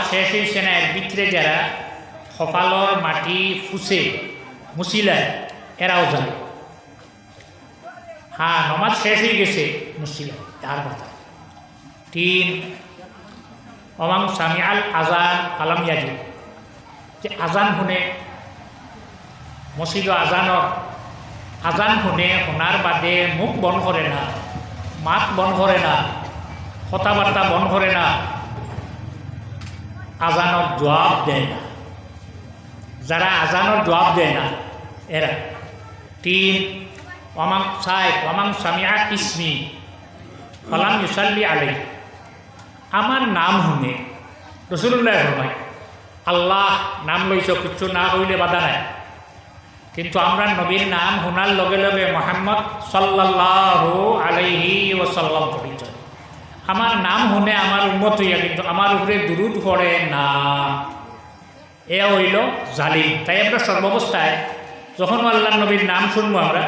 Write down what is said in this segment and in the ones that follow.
শেষ হয়েছে না, এর ভিতরে যারা কপালর মাটি ফুসে মুছিলায় এরাও জানে। হ্যাঁ, নমাজ শেষ হয়ে গেছে মুছিলায়, তার কথা। 3 অমাং সামিআল আজান আলাম ইয়াজিব, যে আজান শুনে মসজিদ আজান শুনে, শোনার বাদে মুখ বন্ধ করে না, মাত বন্ধ করে না, কথাবার্তা বন্ধ করে না, আজানর জবাব দেয় না। যারা আজানর জবাব দেয় না এরা। 3 ওমাং সামিআ ইসমি ফালাম ইউসাল্লি আলাইহি, আমার নাম শুনে, রাসূলুল্লাহ ফরমায় আল্লাহ নাম লইছ, কিচ্ছু না হইলে বাধা নাই, কিন্তু আমরা নবীর নাম শোনার লগে লগে মুহাম্মদ সাল্লাল্লাহু আলাইহি ওয়াসাল্লাম পড়িত। আমার নাম শুনে আমার উম্মত হইয়া কিন্তু আমার উপরে দুরূদ পড়ে না, এ হইল জালিম। তাই আমরা সর্বাবস্থায় যখন আল্লাহ নবীর নাম শুনবো আমরা,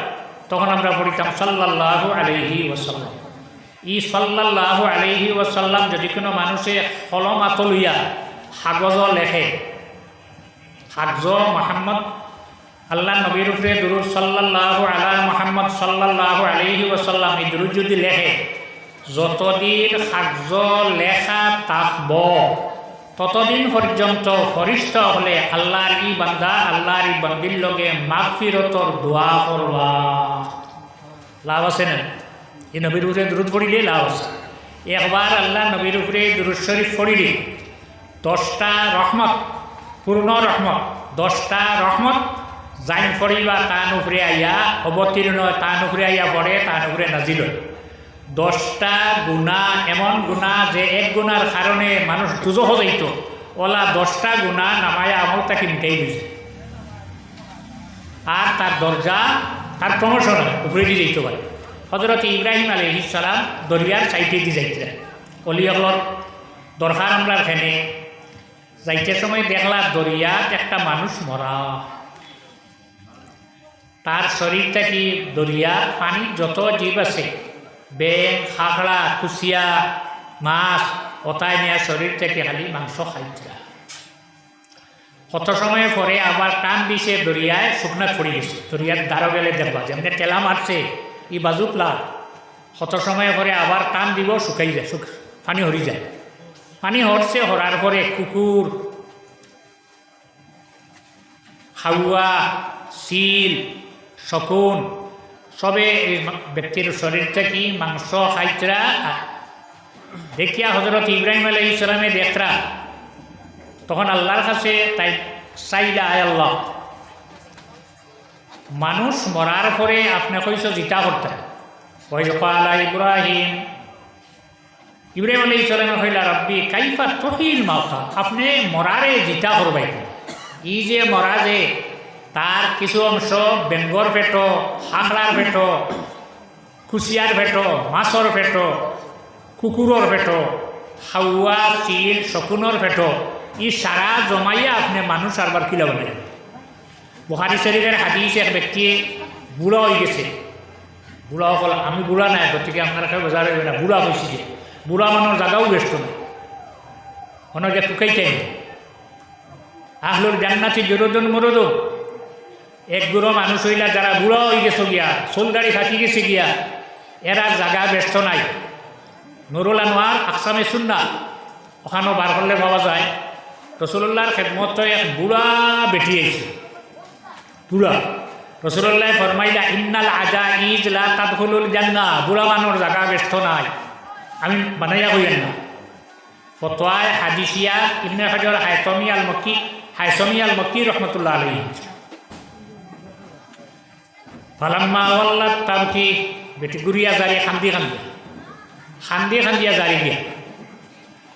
তখন আমরা পড়িতাম সাল্লাল্লাহু আলাইহি ওয়াসাল্লাম। ই সাল্লাল্লাহু আলাইহি ওয়াসাল্লাম যদি কোনো মানুষে কলম হাতত লইয়া কাগজ লেখে, কাগজ মুহাম্মদ আল্লাহ নবীর উপরে দুরূদ সাল্লাল্লাহু আলা মুহাম্মদ সাল্লাল্লাহু আলাইহি ওয়াসাল্লাম, এই দুরূদ যদি লেখে, যতদিন কাগজ লেখা থাকব ততদিন পর্যন্ত ফরিস্ত হলে আল্লাহর ই বান্দা আল্লাহর ই বান্দির লগে মাগফিরতর দোয়া করবা। লাভ আছে না? এই নবীর উপরে দুরূদ পড়িলে লাভ আছে। একবার আল্লাহ নবীর উপরে দুরূদ শরীফ পড়িলে 10টা রহমত, পূর্ণ রহমত, 10টা রহমত জাইন পড়িবা তান উপরে আইয়া অবতীর্ণ, তান উপরে আইয়া পড়ে, তান উপরে নাজিল। 10টা গুণা, এমন গুণা যে এক গুণার কারণে মানুষ দুজখ যাইত, ওলা 10টা গুণা নামায়া আমল তাকে মিটাই দিয়েছে। আর তার দরজা, তার প্রমোশন উপরে দিয়ে যাইতে পারে। হযরত ইব্রাহিম আলাইহিস সালাম দরিয়ার সাইডে দিয়ে যাইতেন। অলিয়াগলর দরকার আমরা এখানে যাইতে সময় দেখলাম দরিয়াত একটা মানুষ মরা, তার শরীরটা কি দরিয়ার পানি যত জীব আছে, ব্যাঙ, খাগড়া, কুচিয়া, মাছ, ওটাই নিয়ে শরীর থেকে খালি মাংস খাইছে। কত সময় পরে আবার টান দিছে দরিয়ায়, শুকনা পড়ে গেছে। দরিয়ার দ্বারো গেলে দেখবা যেমনি টেলা মারছে ই বাজু প্লাট, কত সময় পরে আবার টান দিব, শুকাই যায়, পানি হরি যায়। পানি হরছে, হরার পরে কুকুর, হাওয়া, সিল, শকুন সবে এই ব্যক্তির শরীর থেকে মাংস খাইতরা দেখিয়া হযরত ইব্রাহিম আলাইহিস সালামে দেখরা, তখন আল্লাহর কাছে তাই চাইলা, আয় আল্লাহ, মানুষ মরার পরে আপনি কইস জিতা করতে, ওয়াইকালা ইব্রাহিম, ইব্রাহিম আলাইহিস সালামে কইলা রব্বি কাইফা তুহিল মাউতা, আপনি মরারে জিতা করবাই। ই যে মরা যে তার কিছু অংশ বেঙ্গর পেট, হাঁকড়ার পেট, কুচিয়ার পেট, মাছর পেট, কুকুরের পেট, হাওয়া, চিল, শকুনের পেট, ই সারা জমাইয়া আপনি মানুষ আরবার কিলা বানাই। বুখারী শরীফের হাদিস, এক ব্যক্তি বুড়া হয়ে গেছে। বুড়া হল, আমি বুড়া নাই, গতিকে আপনার কাছে বোঝা যাবে না, বুড়া হয়েছি যে বুড়া মানুষ জায়গাও ব্যস্ত না, অনেকে টুকাইতেন। আহলুল জান্নাতি জুরুদুন মুরুদুন, এক গুঁড়ো মানুষ হইলা যারা বুড়া হয়ে গেছে গিয়া, চুলদাড়ি ফাঁকি গেছে গিয়া, এরা জায়গা ব্যস্ত নাই। নুরুল আনোয়ার আকসামে সুন্নাহ ওখানেও বার করলে পাওয়া যায়। রাসূলুল্লাহর খেদমত এক বুড়া বেটি আইছে, বুড়া। রাসূলুল্লাহ ফরমাইলা ইন্নাল আজাইজ লা তাদখুলুল জান্নাহ, বুড়া মানুষ জায়গা ব্যস্ত নাই, আমি বানাইয়া কইেন না। ফতোয়ায় হাদিসিয়া ইবনে হাজার হায়তমি আল মক্কি রহমতুল্লাহ আলাইহি। ফালাম্মা ওয়াল্লাত তাবকি, বেটি গুড়িয়া জারি খান্দিয়া জারি গিয়া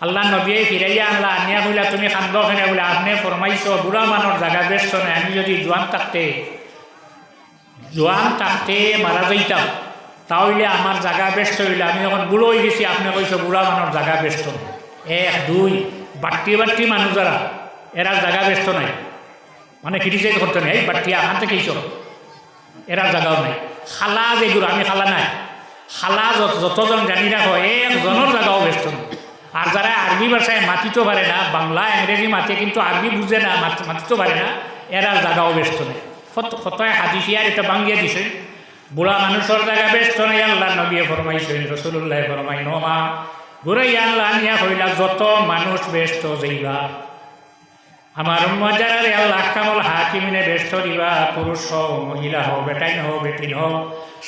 আল্লাহ নবী ফিরাইয়া আনলা, আনিয়া কইলা তুমি খান্দ খেনে বলে, আপনি ফরমাইছ বুড়া মানুষ জায়গা ব্যস্ত নাই, আমি যদি জোয়ান থাকতে মারা যাইতাম তাহলে আমার জায়গা ব্যস্ত হইলে, আমি যখন বুড়ো হয়ে গেছি আপনি কইছ বুড়া মানুষ জায়গা ব্যস্ত নাই। 1 2 বাট্টি মানুষ যারা এরা জায়গা ব্যস্ত নাই, মানে ক্রিটিসাইজ করতে নেই, বাট্টিয়া আন থেকে এরা জায়গাও নাই। খালা যেগুলো, আমি খালা নাই, খালা যতজন জানি রাখো একজনের জায়গাও ব্যস্ত নাই। আর যারা আরবি ভাষায় মাতিতে পারে না, বাংলা ইংরেজি মাতে কিন্তু আরবি বুঝে না, মাতিতে পারে না, এরা জায়গাও ব্যস্ত নেই। ফতোয় হাদিসিয়ার এটা বাঙ্গিয়ে দিছে, বুড়া মানুষের জায়গা ব্যস্ত নেই। আল্লাহ নবী ফরমাইছেন, রাসূলুল্লাহ ফরমাই নমা ঘুরাইয়া আল্লাহ নিয়া কইলা যত মানুষ ব্যস্ত যাইবা আমার উম্মত যারা আল্লাহ কামল হাকিমিনে ব্যস্ত দিবা, পুরুষ হোক মহিলা হোক, বেটাইন হোক বেটিন হোক,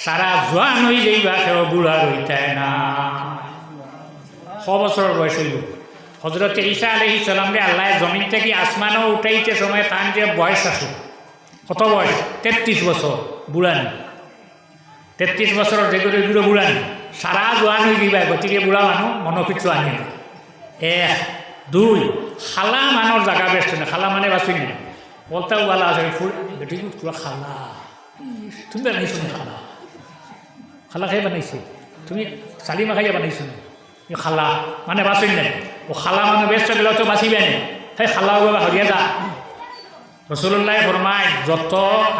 সারা জোয়ান হয়ে যাইবা, কেউ বুড়া রইতায় না। 100 বছর বয়স হইব। হজরত ঈসা আলাইহিস সালাম রে আল্লাহ জমিন থেকে আসমানও উঠাইতে সময় তান যে বয়স আসে, কত বয়স? 33 বছর। বুড়ানি 33 বছরের যেগুলো এগুলো বুড়ানি, সারা জোয়ান হয়ে যাইবা, গতিকে বুড়া মানুষ মনে কিছু আনে না। 1 2 খালা মানোর জায়গা ব্যস্ত না, খালা মানে বাঁচুই না, বলতেও ভালো আছে ফুল বেটি পুরো খালা, তুমি বানাইছো না খালা, খালা খাই বানাইছে, তুমি সালিমা খাইয়া বানাইছো না, খালা মানে বাঁচুই না। ও খালা মানে ব্যস্ত গেলেও তো বাঁচিবে না, সেই খালাও বাবা হরিয়া যা। রাসূলুল্লাহ ফরমায় যত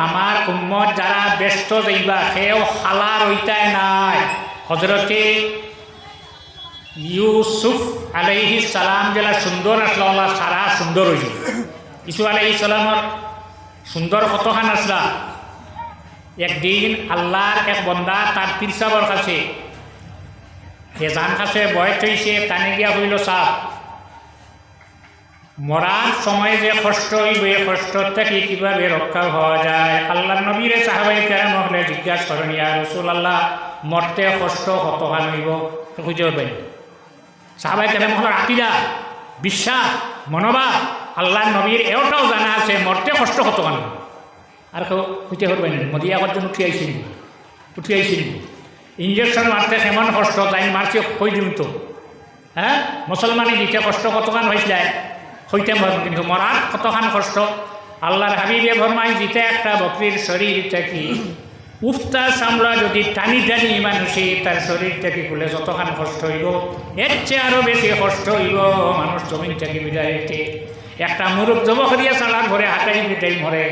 আমার উম্মত যারা ব্যস্ত যাইবা, সেও খালা রইতায় নাই। হজরতে ইউসুফ আলাইহিস সালাম যেটা সুন্দর আসলো, আল্লাহ সারা সুন্দর হয়েছিল। ইসুফ আলাইহিস সালামর সুন্দর কতখান আসলা। একদিন আল্লাহর এক বন্দা তার পীর সাহেবের কাছে জান কাছে বয়স হয়েছে, কানে গিয়া হইল সাপ, মরার সময় যে কষ্ট হইবে, কষ্ট থেকে কীভাবে রক্ষা হওয়া যায়। আল্লাহ নবীরে সাহাবায়ে কেরাম হলে জিজ্ঞাসা করেন, ইয়া রাসূলুল্লাহ মরতে কষ্ট কতখান হইব, খুঁজে পাই। সাহাবায়ে কেরাম হল আকিদা, বিশ্বাস, মনোভাব, আল্লাহ নবীর এটাও জানা আছে মরতে কষ্ট কতখান। আর কেউ খুঁজে করবেন মদিয়া পর্যন্ত উঠি আইসিনি ইঞ্জেকশন মারতে কেমন কষ্ট, তাই মারছে কই দিন তো, হ্যাঁ মুসলমানে দিতে কষ্ট কতখান হয়েছিল, হইতে পারবেন, কিন্তু মরার কতখান কষ্ট। আল্লাহর হাবিবে ফরমায় দিতে একটা বকরির শরীর থেকে উফতা চামড়া যদি টানি টানি মানুষে তার শরীর থেকে খুলে যতখান কষ্ট হইব, এর চেয়ে আরও বেশি কষ্ট হইব মানুষ জমিন থেকে বিদায় হইতে। একটা মুরুখ জব করিয়া চালার ঘরে হাঁটাই পিটাই মরে,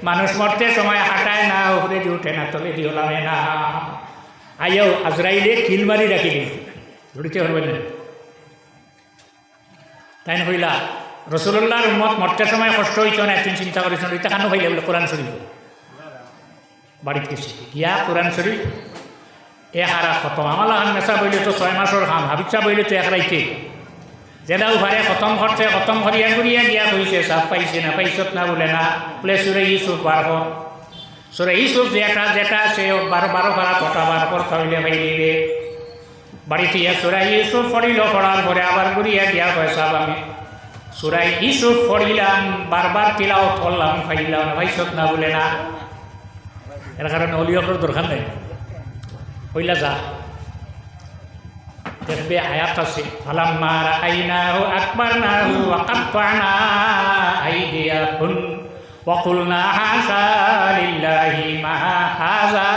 মানুষ মরতে সময় হাঁটায় না, উপরে দিয়ে উঠে না, তলে দিয়ে নামে না। আইও আজরাইলে কিল মারি রাখি দিই, ধরিতে পারবেন না। তাই না কইলা রাসূলুল্লাহর উম্মত মরতে সময় কষ্ট হইতো না, একদিন চিন্তা করেছেন ওইটা কেন হইলে বলে কোরআন শরীফ বাড়িতে গেছি গিয়া কোরআন শরীফ হারা খতম। আমার নেশা বইলে তো 6 মাসের খাম, হাবিচা বইলে তো রাইতে যেটাও ভারে খতম করতে খতম করিয়া করিয়া গিয়া কইছে সাপ পাইছে না, পাইছত না বলে না বলে সুরে ইউসুফ 12 সুরে ইউসুফ যেটা আছে 12 পারা কটা 12 করতে হইলে পাইলে বাড়িতে সুরা ইউসুফ পড়িল, পড়ার পরে আবার ঘুরিয়া গিয়া কয় সাপ আমি সুরা ইউসুফ পড়িলাম, বারবার তিলাওয়াত করলাম, পাইলাম না, পাইছত না বলে না। এর কারণে অলিয়কর দরকার নেই, কইলা যা দেখবে আয়াত আছে, ফালাম্মা রাআইনাহু আকবারনাহু ওয়া কাত্তা'না আইদিয়াহুম ওয়া কুলনা হাসা লিল্লাহি মা হাযা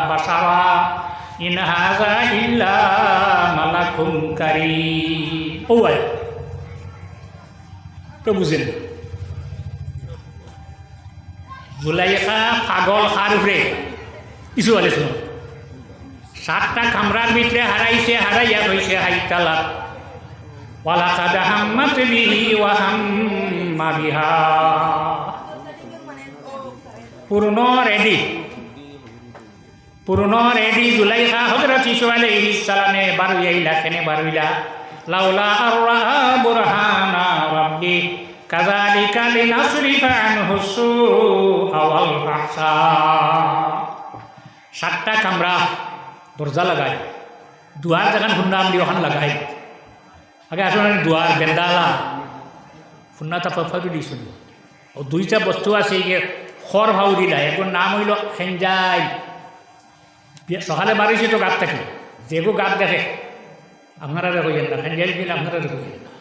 বাশারা ইন হাযা ইল্লা মালাকুন কারীম। ও আয়াত তো বুঝেন, জুলাইখা পাগল খার উপরে কিছু আলোচ 7টা কামরার ভিতরে হারাইছে, হারাইয়া হয়েছে হাইতালা ওয়ালাকাদ হাম্মাত বিহি ওয়া হাম্মা বিহা, পূর্ণ রেডি জুলাইখা হযরত ইউসুফ আলাইহিস সালামে বারুইলা কেনে বারুইলা লাউলা আররা বুরহানা রাব্বি কাযালিকা লিনাসরিফা আনহু সুআ ওয়াল ফাহশা। 7টা কামরা দরজা লাগায়, দুয়ার যেখান ফুন্নাম দিয়ে ওখান লাগায়, আগে আসলে দুয়ার বেন্দালা ফুন্নাটা ফাফাবি দিয়েছিল। ও 2টা বস্তু আছে গিয়ে খড় ভাউ দিলা, এগুলোর নাম হইল খেঞ্জাই। সকালে বাড়িছে তো গাছ থাকে, যেগো গাছ দেখে আপনারা কইয়েন না, খেঞ্জাই দিলে আপনারা কইয়েন না।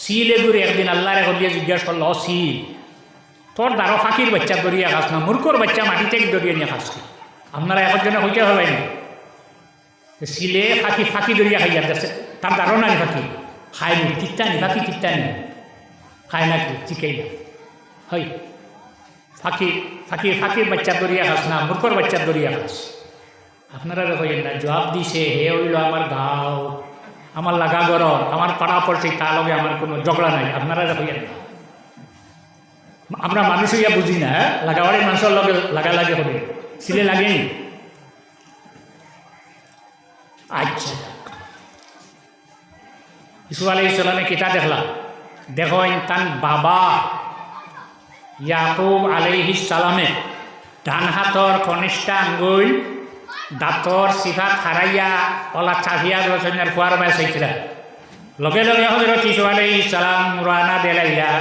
সিল এগুলো একদিন আল্লাহ এখন দিয়ে জিজ্ঞাসা করলো, সিল তোর দ্বারা ফাঁকির বাচ্চা দরিয়া খাস না, মূর্খর বাচ্চা মাটিতে দরিয়া নিয়ে খাস, আপনারা এখন জন্য হইতে হবে না। সিলে ফাঁকি দরিয়া খাইয়া যাচ্ছে, তার দ্বারও নাই ফাঁকি খায়নি, তিত্তানি ফাঁকি তিত্তানি খায় নাকি চিকেই না, হয় ফাঁকির বাচ্চার দরিয়া খাস না, মূর্খর বাচ্চার দরিয়া খাস। আপনারা কইেন না, জবাব দিছে হে হইল আমার গাঁও, আমার লাগা ঘর আমার পাড়া পড়ছে তার লগে আমার কোনো ঝগড়া নাই আপনারা হইয়া না আমরা মানুষ হইয়া বুঝি না লাগাবাড়ির মানুষের লগে লাগালাগি হবে সিলে লাগেনি আচ্ছা ইসু আলাইহিস সালামে কিতা দেখলাম দেখো তান বাবা ইয়াকুব আলাইহিস সালামে ডান হাতর কনিষ্ঠা আঙ্গুল দাঁতর সিফাত হারাইয়া ওলা চাহিয়া রচনার ফুয়ার বাই চাইছিল লগে লগে হজরত ইসু আলাইহিস সালাম রানা দেলাইলা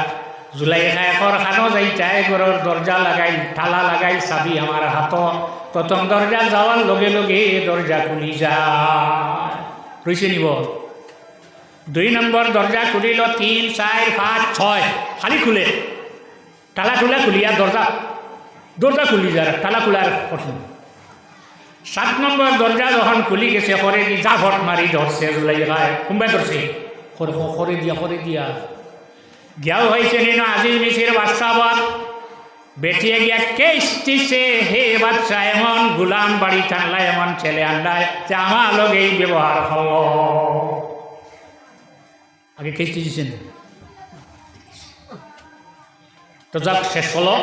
জুলাইখা একর খানো যাইতাই ঘরের দরজা লাগাই তালা লাগাই চাবি আমার হাত প্রথম দরজা যাওয়ার লগে লগে দরজা খুলি যায় রইছে নিব 2 নম্বর দরজা খুলিল 3, 4, 5, 6 খালি খুলে তালা খুলে খুলিয়া দরজা খুলি যায় তালা খোলার প্রশ্ন 7 নম্বর দরজা যখন খুলি গেছে করে দি যা ভট মারি ধরছে জুলাইখায় কোনবাই ধরছে করে দিয়া গিয়াও হয়েছে নিন আজিজ মিশির বাদশাবাদ বেটিয়ে গিয়া কেসতিছে হে বাচ্চা এমন গুলাম বাড়ি টানলায় এমন ছেলে আন্ডায় যে আমার লগেই ব্যবহার হল আগে কেসতি দিচ্ছেন তো যাক শেষ হলো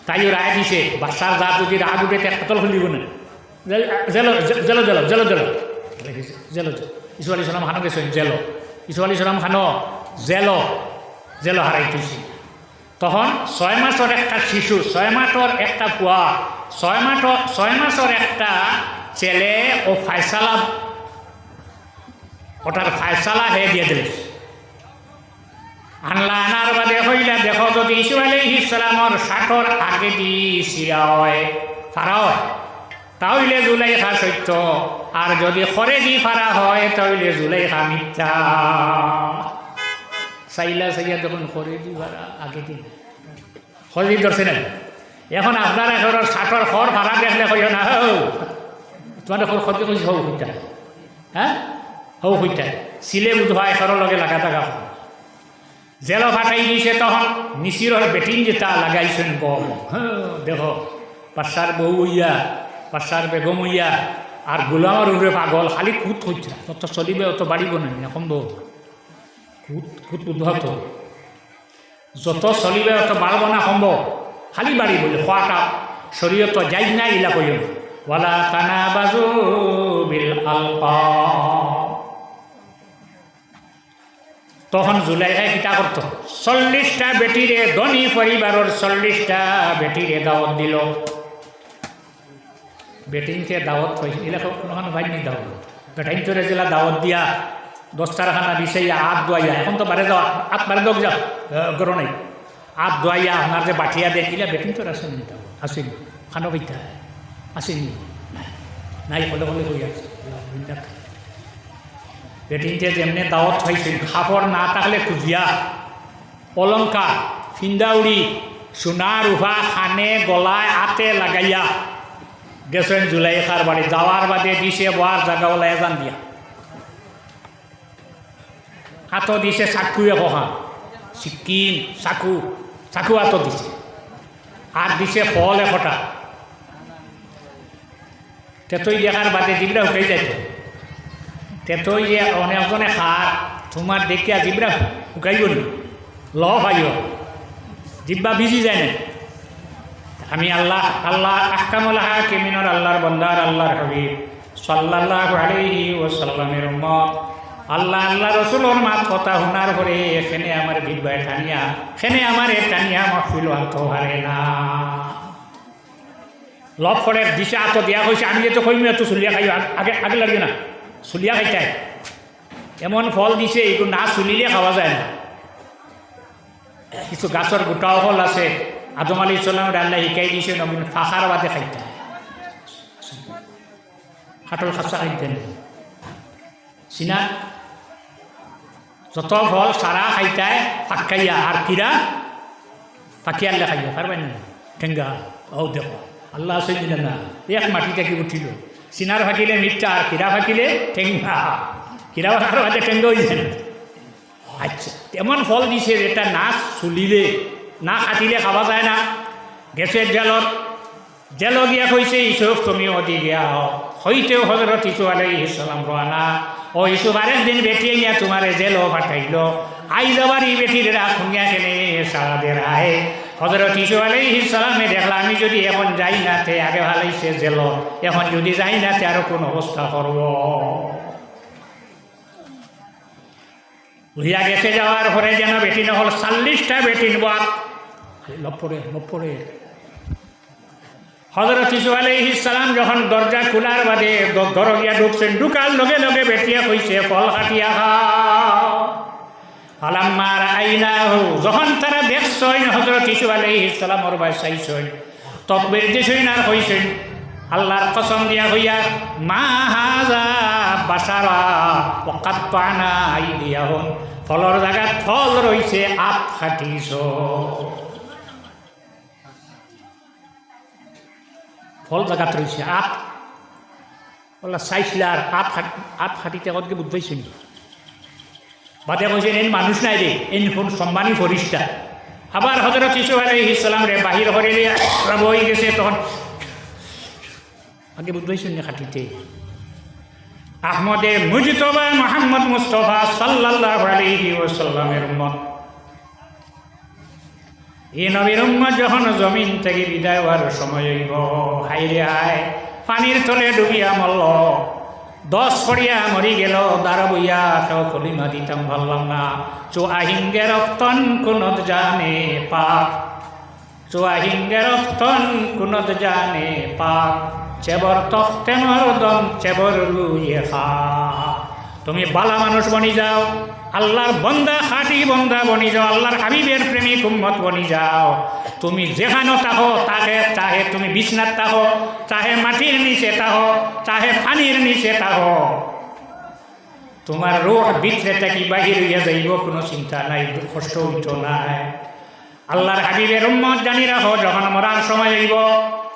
তাইও রায় দিছে বাচ্চার যা যদি রাগ উঠে কতল খুলিব না জেলো ইসু আলাইহিস সালাম খানো গেছেন ইসু আলাইহিস সালাম খানো জেল হারাইতেছি তখন 6 মাসের একটা শিশু 6 মাসের একটা পুয়া 6 মাসের একটা ছেলে ও ফায়সালা ওটার ফায়সালা হে দিয়ে দিল আনলা আনার বাদে হইলা দেখো যদি ইসু আলাইহিস সালামর 60-র আগে দি সিরা হয় ফারা হয় তাহলে জুলাইখা সত্য আর যদি খরে দি ফারা হয় তাহলে জুলাইখা মিথ্যা সাইলা যখন খরে দি ফারা আগে দিন খরে দি ধরছে না এখন আপনারা এখন 60-র খর ফারা দেখলে কইও না হও তোমাদের খরকে কইছে হও হইতা হ্যাঁ হও হইতা সিলে বুধবা এখর লগে লাগা থাকা জেল ফাটাই দিয়েছে তখন নিশিরর বেটিন যেটা লাগাইছেন বম দেখো পাশার বউ হইয়া পাশার বেগম হইয়া আর গোলামের উপরে পাগল খালি খুঁত হইছে তত চলিবে অত বাড়িব না এখন বউ খুঁত উদ্ভত যত চলিবে অত বাড়ব না সম্ভব খালি বাড়িব খোৱাটা শরীয়ত যাই না ইলা কইও ওয়ালা তানাবাজু বিল আলকাব তখন জুলাইখায় কিতা করত 40টা বেটিরে ধনী পরিবারের 40টা বেটিরে দাওয়াত দিল বেটিনকে দাওয়াত হয়েছে এলাকা কোনো ভাইনি দাওয়াত বেটাইনতরে জেলা দাওয়াত দিয়া 10টাখানা বিষাইয়া হাত ধোয়াইয়া এখন তো বারে যাওয়া হাত বারে দোক যাও গরো নাই হাত ধোয়াইয়া আপনার যে বাঠিয়া দেখিলে বেটিনতর আসেনি দাওয়াত আসেনি খানো বইতা আসেনি নাই হলে হয়ে আছে বেটিনতে যেমনি দাওয়াত হয়েছে খাপড় না থাকলে খুঁজিয়া অলঙ্কার ফিন্দাউড়ি সোনা রূপা খানে গলায় হাতে লাগাইয়া গেছেন জুলাইখার বাড়ি যাওয়ার বাদে দিছে বোয়ার জায়গা ওলাই এজান দিয়া হাতও দিছে চাকু একোখান চিকিন চাকু হাতও দিছে আর দিছে ফল একটা তেতই দেখার বাদে জিবরা উঠে যাইত তেতই যে অনেকজনে খার তোমার দেখিয়া জিবরা শুকাইব নি ল ভাইও জিব্বা ভিজি যায় না আমি আল্লাহ আহকামুল হাকিমিনের আল্লাহর বন্দার আল্লাহর হাবিব সাল্লাল্লাহু আলাইহি ওয়াসাল্লামের উম্মত আল্লাহ রসুলের মাত কথা শোনার পরে এখানে আমার জিব্বায় টানিয়া টানিয়া মাহফিল আনতে পারে না লব করে দিশা আত দেওয়া হয়েছে আমি যেহেতু কইমি এত চুলিয়া খাই আগে লাগবে না চুলিয়া খাইতাই এমন ফল দিছে এইটো না চুলিলে খাওয়া যায় না কিছু গাছের গোটাও ফল আছে আদম আলাইহিস সালামের আল্লাহ শিকাই দিছে নবীন ফাঁকার বাদে খাইতে হাটল খাসা খাইতেন চিনা যত ফল সারা খাইতায় ফাঁকাইয়া আর কিরা ফাঁকি আল্লাহ খাইয়া পারবেন না ঠেঙ্গা ও দেখো আল্লাহ আছে দিলেন না এক মাটি থেকে উঠিল চিনার ফাঁকিলে মিথ্যা আর কিরা ফাঁকিলে ঠেঙ্গা কিরা ফাঁকার বাদে ঠেঙ্গা হয়েছে না আচ্ছা এমন ফল দিছে যেটা না চুলিলে না কাটিলে খাওয়া যায় না গেছের জেল গিয়া কইছে ইসব তুমিও দি গিয়া হইতেও হজরত ইসু আলাইহিস সালাম রানা ও ইসুফ আরেকদিন বেটিয়ে নিয়ে তোমার জেলও পাঠাইল আই যাবার এই বেটিরা খুঁড়িয়া খেলে সারাদের আয় হযরত ইসুফ আলাইহিস সালামে দেখলা আমি যদি এখন যাই না তে আগে ভালাইছে জেল এখন যদি যাই না তে আরো কোন অবস্থা করব লইয়া গেছে যাওয়ার পরে যেন বেটি নহল 40টা বেটি বাপ লপরে হযরত ইসুফ আলাইহিস সালাম যখন দরজা খোলার বাদে ঘরে গিয়া ঢুকছেন ঢুকার লগে লগে বেটিয়া কইছে ফল কাটিয়া খাও আলাম্মা রাআইনাহু যখন তারা দেখছেন হযরত ইসুফ আলাইহিস সালামর বাসাইছেন তাকবীর দিছেন আর কইছেন আল্লাহর কসম দিয়া কইয়া মা হাযা বাশারা ওয়া কাত্তানা আইদিয়াহুম ফলর জায়গা ফল রইছে আপ খাটিছ ফল জায়গাত রয়েছে আপ বললা চাইছিলার আপ খাটিতে কতকে বুঝবাইছেন বাদে কইছেন এন মানুষ নাই রে এন কোন সম্মানী ফরিস্তা আবার হযরত ইসুফ আলাইহিস সালাম রে বাহির করে বই গেছে তখন আগে বুঝবাইছেন না খাটিতে আহমদে মুজতবা মুহাম্মদ মুস্তাফা সাল্লাল্লাহু আলাইহি ওয়াসাল্লামের উম্মত এই নবীর উম্মত যখন জমিন থেকে বিদায় হওয়ার সময় হইব হাইরে হায় পানির তলে ডুবিয়া মরল 10 পড়িয়া মরি গেল দাঁড়া বইয়া কেউ কলিমা দিতাম ভাবলাম না চোয়াহিঙ্গের রফতন কুনত জানে পাক চোয়াহিঙ্গের রফতন কুনত জানে পাক চেবর তখতে মরদম চেবর রুইয়ে খা তুমি বালা মানুষ বনি যাও আল্লাহর বন্দা খাঁটি বন্দা বনি যাও আল্লাহর হাবিবের প্রেমিক উম্মত বনি যাও তুমি যেখানে থাকো তাকে চাহে তুমি বিছনাত থাকো চাহে মাটির নিচে থাকো চাহে পানির নিচে থাকো তোমার রূহ ভিতরে থাকি বাহির হইয়া যাইব কোনো চিন্তা নাই কষ্ট হইত নাই আল্লাহর হাবিবের উম্মত জানি রাখো যখন মরার সময় হইব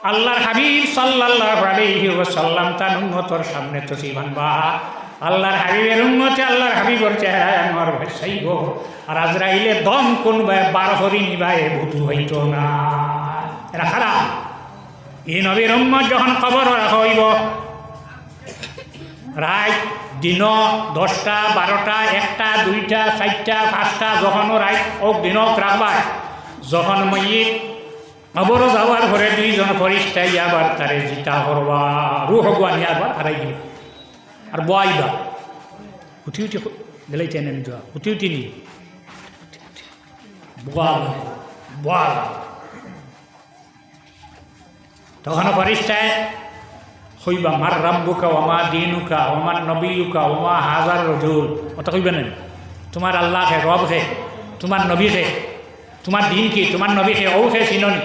আল্লাহর হাবিব সাল্লাল্লাহু আলাইহি ওয়াসাল্লাম তার উম্মতর সামনে তো বানবা আল্লাহর হাবিবের উম্মতে আল্লাহর হাবিবর চেহারায় আমার ভাসাইব আর আজরাইলে দম কোন বার হরি নিবায় ভূতু হইত না এরা খারাপ এই নবীর উম্মত যখন কবর রাখা হইব রাত দিন 10টা 12টা 1টা 2টা 4টা 5টা যখনও রাত ও দিনক রাখবার যখন মইয়ে কবর যাওয়ার ঘরে 2 জন ফরিস্তা আবার তারে জিতা করবা রুহ গানি আবার হারাই দিবে আর বয়বা উঠি গেলেই চেনে যাওয়া উঠি নি বল তখন ফরিস্তায় হইবা মার রাব্বুকা ওমা দিনুকা ওমার নবীকা ওমা হাজার রজুল অত কইবে না তোমার আল্লাহ হে রব হে তোমার নবী হে তোমার দিন কি তোমার নবী হে ও হে চিননি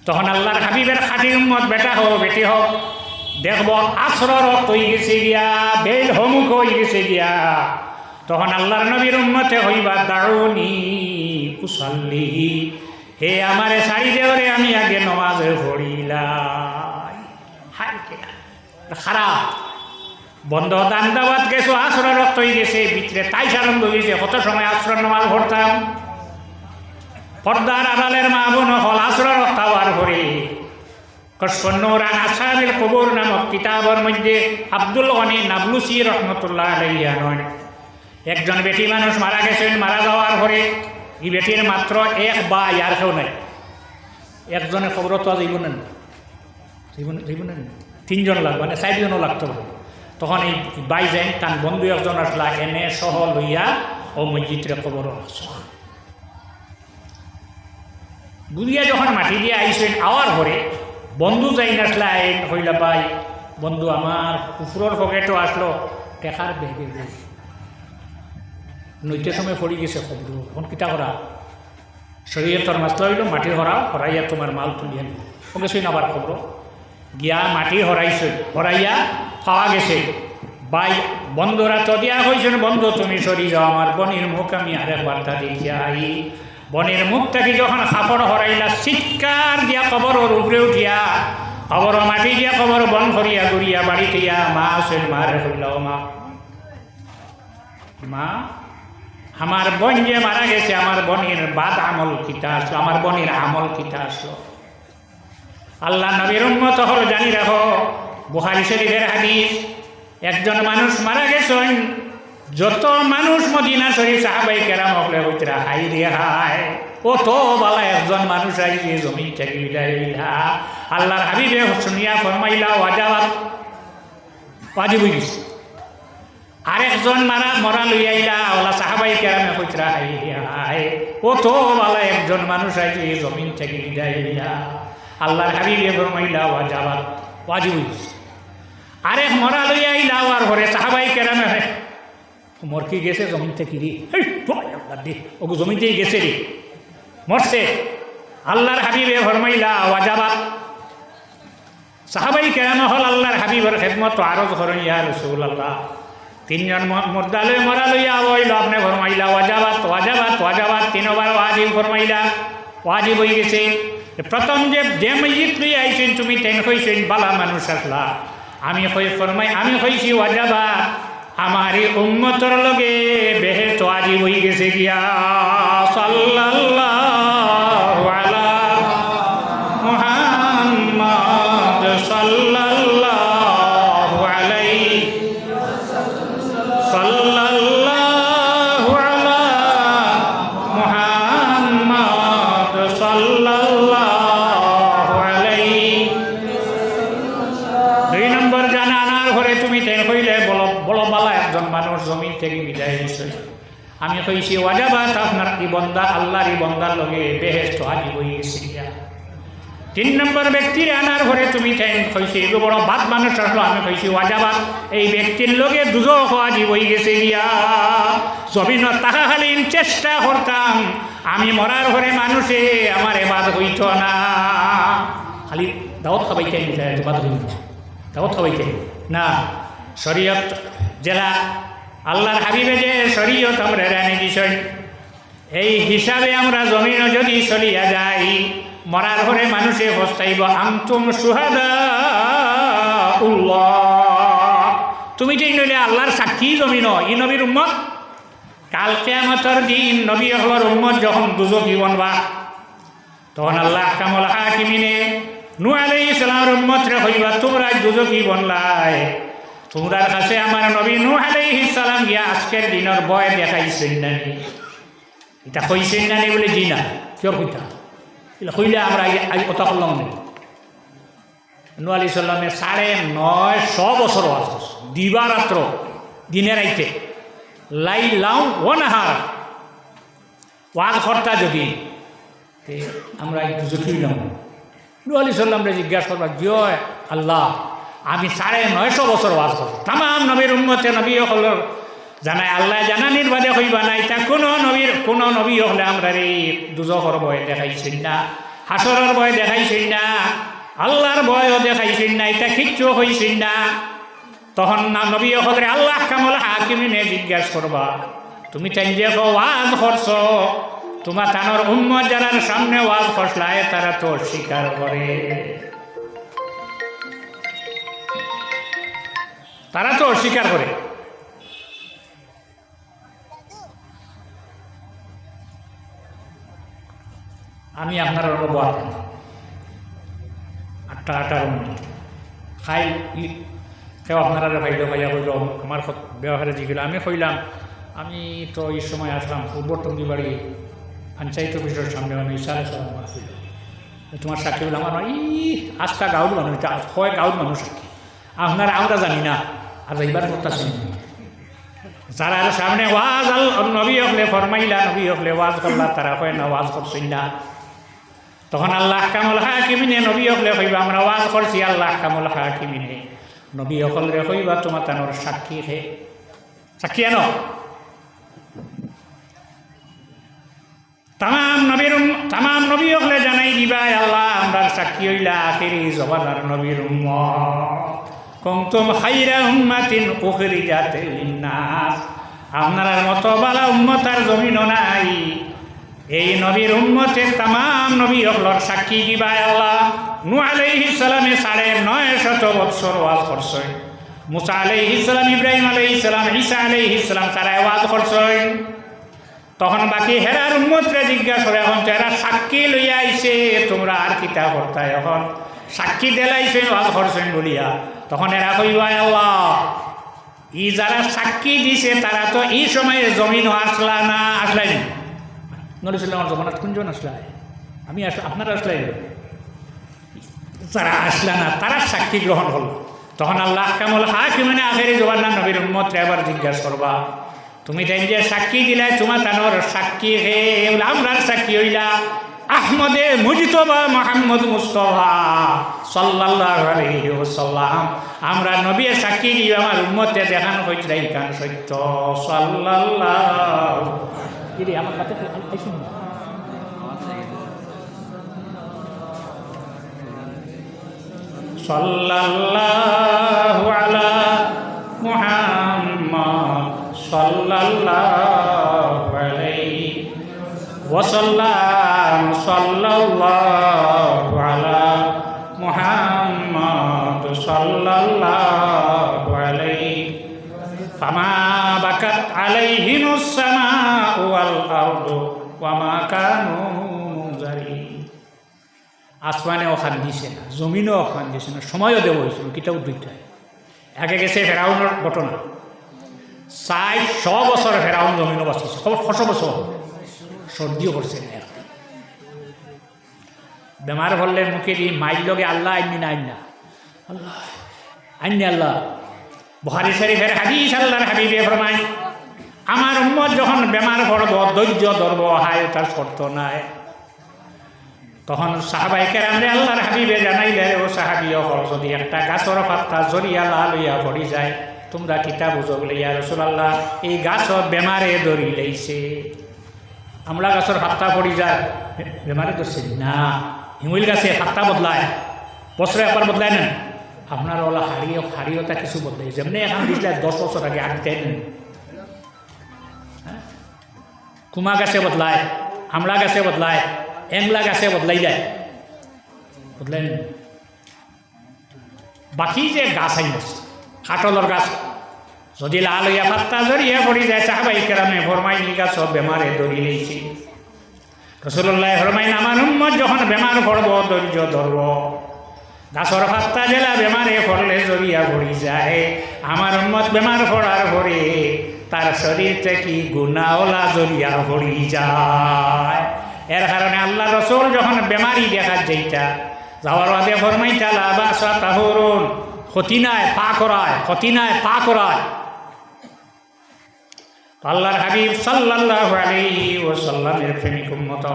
তখন আল্লাহর হাবিবের খাঁটি উম্মত বেটা হোক বেটি হোক দেখব আসর হয়ে গেছে গিয়া বেল হমুখ হয়ে গেছে গিয়া তখন আল্লাহর নবীর উম্মতে হইবা দাউনি উসাল্লি হে আমারে সারি দেওরে আমি আগে নমাজে পড়িলাই খারাপ বন্ধ দান্দাবাদ গেছো আসর রক্ত হয়ে গেছে ভিতরে তাই আরম্ভ হয়েছে কত সময় আসর নমাজ পড়তাম পর্দার আড়ালের মা বোন হল আসর রক্ত হওয়ার পরে কসফন্নুরান আসহাবিল কুবুর নামক কিতাবের মধ্যে আব্দুল গনি নাবলুসি রহমতুল্লাহ আলাইহি নয় একজন বেটি মানুষ মারা গেছেন মারা যাওয়ার পরে এই বেটির মাত্র এক ভাই আর কেউ নাই একজনের খবর তো যাইব না 3 জন লাগবে মানে 4 জনও লাগতো তখন এই বাই যাই তার বন্ধু একজন আসলা এনে সহ লইয়া ও মসজিদরে খবর বুঝিয়া যখন মাটি দিয়ে আইসেন আওয়ার পরে বন্ধু যাই আসলাই হইলা ভাই বন্ধু আমার কুকুরের পকেটও আসলো টেকার বেগে নৈতে সময় পড়ি গেছে খবর এখন কিতা করা শরীয়তর মাসলা হইল মাটি হরাইয়া তোমার মাল তুলিয়া নিল গেছেন আবার খবর গিয়া মাটি হরাইয়া পাওয়া গেছে ভাই বন্ধুরা তো দিয়া হয়েছেন বন্ধু তুমি সরি যাও আমার বনির মুখ আমি আরেকবারটা দেখিয়া আই বনের মুখ থেকে যখন কাপড় হরাইলা চিৎকার দিয়া কবরের উপরে উঠিয়া কবর মাটি দিয়া কবর বন করিয়া ঘুরিয়া বাড়িতে মা আসেন মারে হইল মা আমার বোন যে মারা গেছে আমার বোনের বাদ আমল কিতা আসলো আমার বোনের আমল কিতা আসলো আল্লাহ নবীর উম্মত হল জানি রাখো বুখারী শরীফের হাদিস একজন মানুষ মারা গেছেন, যত মানুষ মদিনা শরীফ সাহাবাই কেরাম হকলে হইতরা হাই দিয়ে হায় ও তো বালা একজন মানুষ আইছে জমিন থেকে বিদায়লা আল্লাহর হাবিবে শুনিয়া ফরমাইলা ওয়াজাবাত ওয়াজিব হয়ে গেছে। আরেকজন মরা লইয়াইলা ওলা সাহাবাই কেরামে হইতরা হাই দিয়ে হায় ও তো বালা একজন মানুষ আইছে জমিন থেকে বিদায়লা আল্লাহর হাবিবে ফরমাইলা ওয়াজাবাত ওয়াজিব হয়ে গেছে। আরেক মরা লইয়াইলা আর ঘরে সাহাবাই কেরামে মোর কি গেছে জমিন থেকে রে ওগু জমিন থেকে গেছে রে মরছে। আল্লাহর হাবিবে ফরমাইলা ওয়াজাবাত। সাহাবাই কেরামে হল আল্লাহর হাবিবের খেদমত আরজ করেন ইয়া রাসূলুল্লাহ। তিনজন মুর্দালে মরা লইয়া হইল আপনি ফরমাইলা ওয়াজাবাত ওয়াজাবাত ওয়াজাবাত, তিনবার ওয়াজিব ফরমাইলা ওয়াজিব হয়ে গেছে। প্রথম যে মসজিদ লইয়া আইছেন তুমি তেন কইছেন বালা মানুষ আসলা, আমি কইছি ওয়াজাবাত আমার উম্মতর লগে বেহেশত ওয়াজিব হয়ে গেছে গিয়া। সাল্লাল্লাহু আলা মুহাম্মদ সাল্লাল্লাহু আলাইহি সাল্লাল্লাহু আলা মুহাম্মদ সাল্লাল্লাহু আলাইহি। দুই নম্বর জানা আনার ঘরে তুমি তেন কইলে বড় বালা একজন মানুষ জমিন থেকে বিদায় হয়েছে, আমি কইছি ওয়াজাবাত আপনার কি বন্দা আল্লাহর বন্দার লগে বেহেশত ওয়াজিব হয়ে গেছে। তিন নম্বর ব্যক্তির আনার ঘরে তুমি কইছি বড় বাদ মানুষ আসলো, আমি কইছি ওয়াজাবাত এই ব্যক্তির লগে দুজখ ওয়াজিব হয়ে গেছে গিয়া। জমিন তাহাকালীন চেষ্টা করতাম আমি মরার ঘরে মানুষে আমার এবাদ হইত না, খালি দাওয়াত খাবাইতে বাদ হইত দাওয়াত খাবাইতে না। শরীয়ত জেলা আল্লাহর হাবিবে যে শরীয়ত আমরা রানি দিছেন এই হিসাবে আমরা জমিন যদি চলিয়া যাই মরার ঘরে মানুষে পস্তাইব আনতুম শুহাদাউল্লাহ। তুমি ঠিক নইলে আল্লাহর সাক্ষী জমিন ই নবীর উম্মত। কাল কিয়ামতের দিন নবী হলর উম্মত যখন দুজকি বনবা তখন আল্লাহ আহকামুল হাকিমিনে নূহ আলাইহিস সালামের উম্মতরে কইবা তোমরা দুজকি বনলাই, তোমরার কাছে আমার নবী নূহ আলাইহিস সালাম গিয়া আজকের দিনের ভয় দেখাইছেন না, এটা কইছেন না বলে জি না কিয় কইতা এটা কইলে আমরা কথা করলাম না। নূহ আলাইহিস সালামে 950 বছর ওয়াজ করছে, দিবারাত্র দিনে রাইতে লাই লাউ ও নাহার ওয়াজ কর্তা যদি আমরা একটু জটিলাম। নূহ আলাইহিস সালামরে জিজ্ঞাসা করবা জয় আল্লাহ আমি 950 বছর ওয়াজ করছি, তাম নবীর উম্মতে নবী হলর জানাই আল্লাহ জানানির বাদে হইবা না, এটা কোনো নবী হলে আমরা এই দুজখর ভয় দেখাইছেন না, হাসরের ভয় দেখাইছেন না, আল্লাহর ভয়ও দেখাইছেন না, এটা কিচ্ছু হইছেন না। তখন না নবী হলে আল্লাহ আহকামুল হাকিমিনে জিজ্ঞাসা করবা তুমি তাই যে ওয়াজ করছ তোমার তানোর উম্মত যারার সামনে ওয়াজ করছলায় তারা তো স্বীকার করে, তারা তো অস্বীকার করে। আমি আপনার 8:18 খাই কেউ আপনারা ভাইল ভাইয়া বলল আমার ব্যবহারে জিগিল, আমি কইলাম আমি তো এই সময় আসলাম পূর্বটঙ্গি বাড়ি পঞ্চায়েত অফিসের সামনে, আমি সাড়ে আমার কইল তোমার সাক্ষী বলে আমার আজকা গাউড মানুষ হয় গাউড মানুষ সাক্ষী আপনারা আমরা জানি না আর এইবার করতেছেন যারা সামনে ওয়াজ নবী হলে ফরমাইলা নবী হলে ওয়াজ করলা তারা হয় না ওয়াজ করছেন না। তখন আল্লাহ আহকামুল হাকিমিনে নবী হলে কইবা আমরা ওয়াজ করছি, আল্লাহ আহকামুল হাকিমিনে নবী হলে কইবা তোমার তানোর সাক্ষী সাক্ষী আনো। তাম নবী হলে জানাই দিবা আল্লাহ আমরা সাক্ষী হইলা আখিরি জবানার নবীর উম্মত কুনতুম খায়রা উম্মাতিন উখরিজাত লিন্নাস, আপনার মতো বালা উম্মত আর জমিন নাই, এই নবীর উম্মতের তাম নবী হলর সাক্ষী দিবা আল্লাহ। নূহ আলাইহিস সালামে 950 বছর ওয়াজ করছেন, মুসা আলাইহিস সালাম, ইব্রাহিম আলাইহিস সালাম, ঈসা আলাইহিস সালাম তারা ওয়াজ করছেন। তখন বাকি হেরার উম্মতরে জিজ্ঞাসা করে এখন তো এরা সাক্ষী লইয়া আইছে তোমরা আর কিতা করতাই, এখন সাক্ষী দেলাইছেন ওয়াজ করছেন বলিয়া, তখন এরা কইবা আল্লাহ ই যারা সাক্ষী দিছে তারা তো এই সময়ে জমিন আসলা না আসলাই নরিসাল্লামর জমানাত কোনজন আসলাই আমি আপনারা আসলাই যারা আসলা না তারা সাক্ষী গ্রহণ হল তখন আল্লাহ কামল হাকিমানে আখেরি জবান্না নবীর উম্মত এবার জিজ্ঞাসা করবা তুমি তাই যে সাক্ষী দিলে তোমার তানোর সাক্ষী হে আমরার সাক্ষী হইলা আহমদে মুজতবা মোহাম্মদ মুস্তফা সাল্লাল্লাহু আলাইহি ওয়াসাল্লাম আমরা নবীর সাক্ষী দিয়ে আমার উম্মতে দেখানো হয়েছিল এই কান সত্য সাল্লাল্লাহু ইরে আমার কাছে আইসুন সাল্লাল্লাহু আলা মুহাম্মদ সাল্লাল্লাহু আলাইহি ওয়াসাল্লাম সাল্লাল্লাহু আলা মুহাম্মদ সাল্লাল্লাহু আলাইহি ফামা বাকাত আলাইহিমুস সামাউ ওয়াল আরদু ওয়া মা কানু মুনজারিন আসমানেও খান দিছে না জমিনেও খান দিছে না সময়ও দেওয়া হয়েছিল কিতাব দুইটায় আগে গেছে ফেরাউনের ঘটনা 400 বছর ফেরাউন জমিনও বাঁচিছে 600 বছর সর্দিও করছে না বেমার হলে মুখে দিয়ে মাইল লগে আল্লাহ আইনি না আইনা আল্লাহ আইনি আল্লাহ বুখারী শরীফের হাদিস আল্লাহর হাবিবে ফরমায় আমার উম্মত যখন বেমার পড়ব ধৈর্য ধরব হায় তার শর্ত নাই তখন সাহাবায়ে কেরামরে আল্লাহর হাবিবে জানাইলে ও সাহাবীও যদি একটা গাছর পাতা জড়িয়া লাল হইয়া পড়ি যায় তোমরা কিতা বুঝো বলে ইয়া রাসূলুল্লাহ এই গাছ বেমারে ধরি লইছে আমলা গাছের পাতা পড়ি যায় বেমারে ধরছে না হিমুল গাছে পাতা বদলায় বছরে একবার বদলায় না আপনার ওলা হাড়িওটা কিছু বদলাই যেমনি এখন দিলে 10 বছর আগে আটকাই নেন কুমা গাছে বদলায় আমলা গাছে বদলায় এংলা গাছে বদলাই যায় বদলাই বাকি যে গাছ আইন আছে কাটলর গাছ যদি লাল হইয়া পাত্তা জড়িয়ে পড়ি যায় সাহাবায়ে কেরামে ফরমাই নি গাছ বেমারে ধরি লইছি রাসূলুল্লাহ ফরমাইন আমার উম্মত যখন বেমার পড়ব ধৈর্য ধরব গাছর পাত্তা জেলা বেমারে পড়লে জড়িয়া পড়ি যায় আমার উম্মত বেমার পড়ার পরে তার শরীর থেকে গুনাহওয়ালা জড়িয়া পড়ি যায় এর কারণে আল্লাহ রসুল যখন বেমারি দেখা যাইতা যাওয়ার বাদে ফরমাইতা লা বাসা তাহুরুন ক্ষতি নাই পা করায় ক্ষতি নাই পা করায় আল্লাহর হাবিব সাল্লাল্লাহু আলাইহি ওয়াসাল্লামের প্রেমিক উম্মত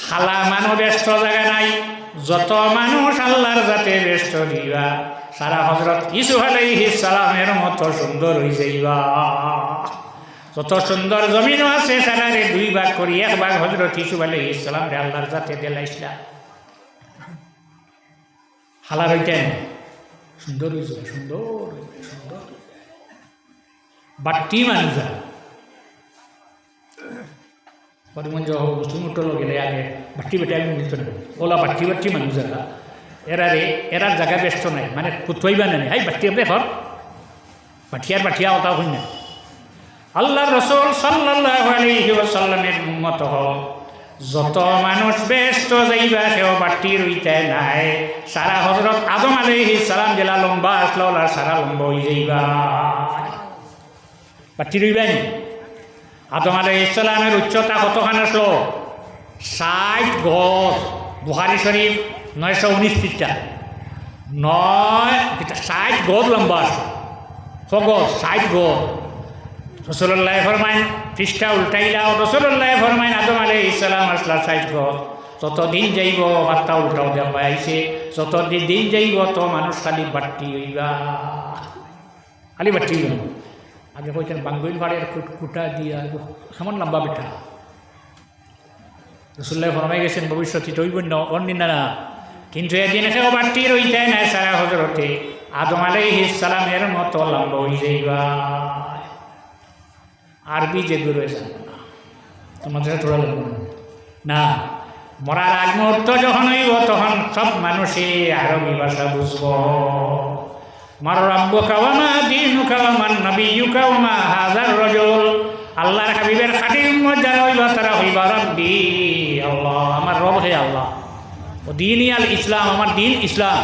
খালা মানুষ ব্যস্ত জায়গা নাই যত মানুষ আল্লাহর জাতে ব্যস্ত দিবা সারা হযরত ইউসুফ আলাইহিস সালামের মতো সুন্দর হয়ে যাইবা যত সুন্দর জমিনও আছে সারারে 2 ভাগ করি 1 ভাগ হযরত ইউসুফ আলাইহিস সালাম রে আল্লাহর জাতে দিলাইছিলা হালা হইতেন সুন্দর হইছে সুন্দর সুন্দর বাট্টি মানুষ পরিমঞ্জ মুসলিম উঠলো গেলে আগে বাট্টি বেটে আমি নিত না ওলা বাট্টি বাট্টি মানুষ এরা জায়গা ব্যস্ত নাই মানে কুতইবা নেই হাই বাট্টি আপনি ঘর বাঠিয়া ওটা হই না আল্লাহ রসুল সাল্লাল্লাহু আলাইহি ওয়াসাল্লামের উম্মত হও যত মানুষ ব্যস্ত যাইবা সেও বাট্টি রইতে নাই সারা হযরত আদম আলাইহিস সালাম জেলা লম্বা আসলো সারা লম্বা হয়ে যাইবা বাট্টি রইবেন আদম আলাইহিস সালামের উচ্চতা কতখান আসলো 60 গজ বুখারী শরীফ 919 পৃষ্ঠা 60 গজ লম্বা আসলো গজ 60 গজ রাসূলুল্লাহ ফরমাইন পৃষ্ঠা উল্টাইলাও রাসূলুল্লাহ ফরমাইন আদম আলাইহিস সালাম আসলা 60 গজ যতদিন যাইব পাত্তা উল্টাও দেওয়া আইছে যতদিন যাইব তো মানুষ খালি বাট্টি হইবা খালি বাট্টি হইবা আগে কইতেন বাঙ্গুইল বাড়ির কুটা দিয়া কেমন লম্বা বেঠা রাসূলুল্লাহ ফরমাই গেছেন ভবিষ্যতে হইব না অন্যদিন না কিন্তু এদিন কেউ বাট্টি রইতে না সারা হযরতে আদম আলাইহিস সালামের মতো লম্বা হয়ে যাইবা আরবি যে দূরে যাবে না তোমাদের থোড়া লাগবে না মরার আগ মুহূর্ত যখন হইব তখন সব মানুষে আরবি ভাষা বুঝব মার রাব্বুকা ওয়া মা দীনুকা ওয়া মান নাবিয়্যুকা ওয়া মা হাযার রাজুল আল্লাহর হাবিবের খাঁটি উম্মত যারা হইবা তারা হইবা রাব্বি আল্লাহ আমার রব হে আল্লাহ ও দীনি আল ইসলাম আমার দিন ইসলাম